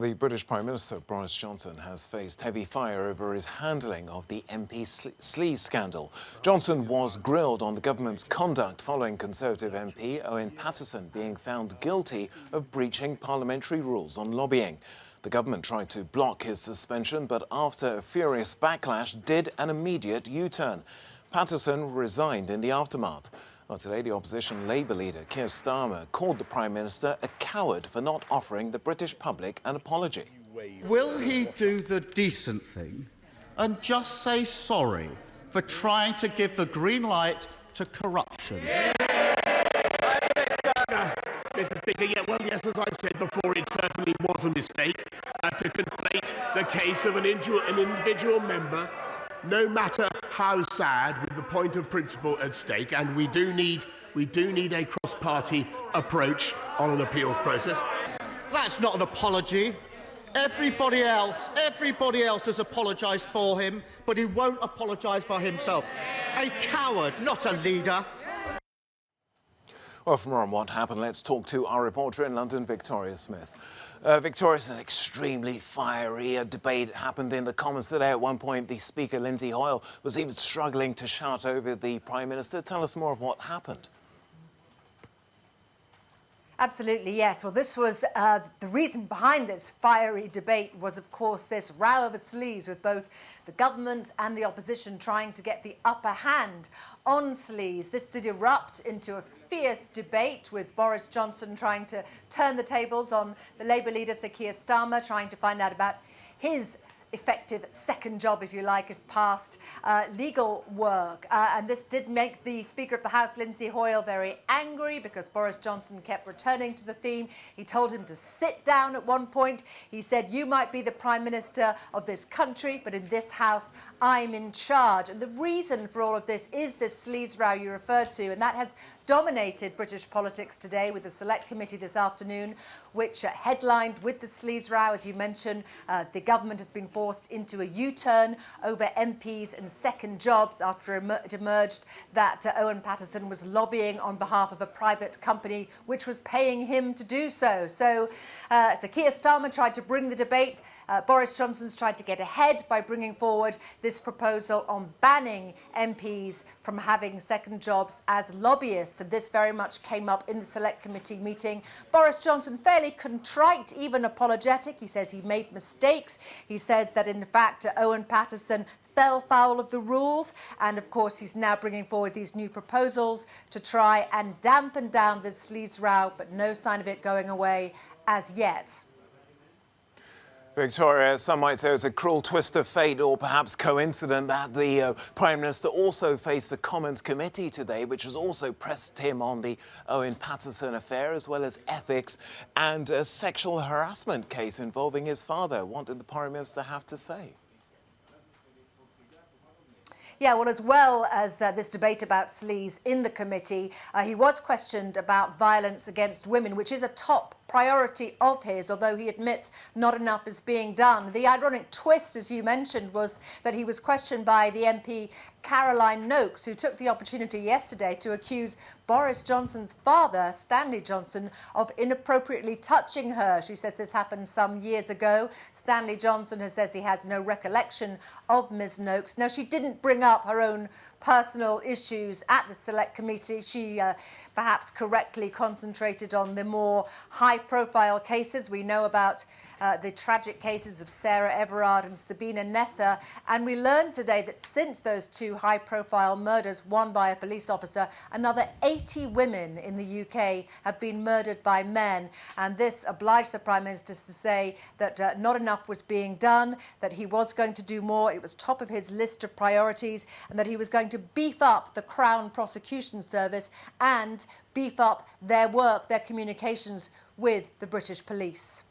The British Prime Minister, Boris Johnson, has faced heavy fire over his handling of the MP sleaze scandal. Johnson was grilled on the government's conduct following Conservative MP Owen Paterson being found guilty of breaching parliamentary rules on lobbying. The government tried to block his suspension, but after a furious backlash, did an immediate U-turn. Paterson resigned in the aftermath. Well, today, the opposition Labour leader, Keir Starmer, called the Prime Minister a coward for not offering the British public an apology. Will he do the decent thing and just say sorry for trying to give the green light to corruption? Mr. Speaker, well, yes, as I've said before, it certainly was a mistake to conflate the case of an individual member, no matter how sad, with the point of principle at stake, and we do need a cross-party approach on an appeals process. That's not an apology. Everybody else has apologised for him, but he won't apologise for himself. A coward, not a leader. Well, for more on what happened, let's talk to our reporter in London, Victoria Smith. Victoria, it's an extremely fiery debate happened in the Commons today. At one point, the Speaker, Lindsay Hoyle, was even struggling to shout over the Prime Minister. Tell us more of what happened. Absolutely, yes. Well, this was the reason behind this fiery debate was, of course, this row over sleaze with both the government and the opposition trying to get the upper hand on sleaze. This did erupt into a fierce debate with Boris Johnson trying to turn the tables on the Labour leader, Sir Keir Starmer, trying to find out about his effective second job, if you like, as past legal work. And this did make the Speaker of the House, Lindsay Hoyle, very angry because Boris Johnson kept returning to the theme. He told him to sit down at one point. He said, "You might be the Prime Minister of this country, but in this House, I'm in charge." And the reason for all of this is this sleaze row you referred to, and that has dominated British politics today with the Select Committee this afternoon, which headlined with the sleaze row. As you mentioned, the government has been forced into a U-turn over MPs and second jobs after it emerged that Owen Paterson was lobbying on behalf of a private company which was paying him to do so. So Keir Starmer tried to bring the debate. Boris Johnson's tried to get ahead by bringing forward this proposal on banning MPs from having second jobs as lobbyists. And this very much came up in the Select Committee meeting. Boris Johnson fairly contrite, even apologetic. He says he made mistakes. He says that, in fact, Owen Paterson fell foul of the rules. And, of course, he's now bringing forward these new proposals to try and dampen down this sleaze row, but no sign of it going away as yet. Victoria, some might say it's a cruel twist of fate or perhaps coincident that the Prime Minister also faced the Commons Committee today, which has also pressed him on the Owen Paterson affair, as well as ethics and a sexual harassment case involving his father. What did the Prime Minister have to say? Yeah, well, as well as this debate about sleaze in the committee, he was questioned about violence against women, which is a top priority of his, although he admits not enough is being done. The ironic twist, as you mentioned, was that he was questioned by the MP Caroline Noakes, who took the opportunity yesterday to accuse Boris Johnson's father, Stanley Johnson, of inappropriately touching her. She says this happened some years ago. Stanley Johnson says he has no recollection of Ms. Noakes. Now, she didn't bring up her own personal issues at the Select Committee. She perhaps correctly concentrated on the more high-profile cases. We know about the tragic cases of Sarah Everard and Sabina Nessa, and we learned today that since those two high-profile murders, one by a police officer, another 80 women in the UK have been murdered by men, and this obliged the Prime Minister to say that not enough was being done, that he was going to do more, it was top of his list of priorities, and that he was going to beef up the Crown Prosecution Service and beef up their work, their communications with the British police.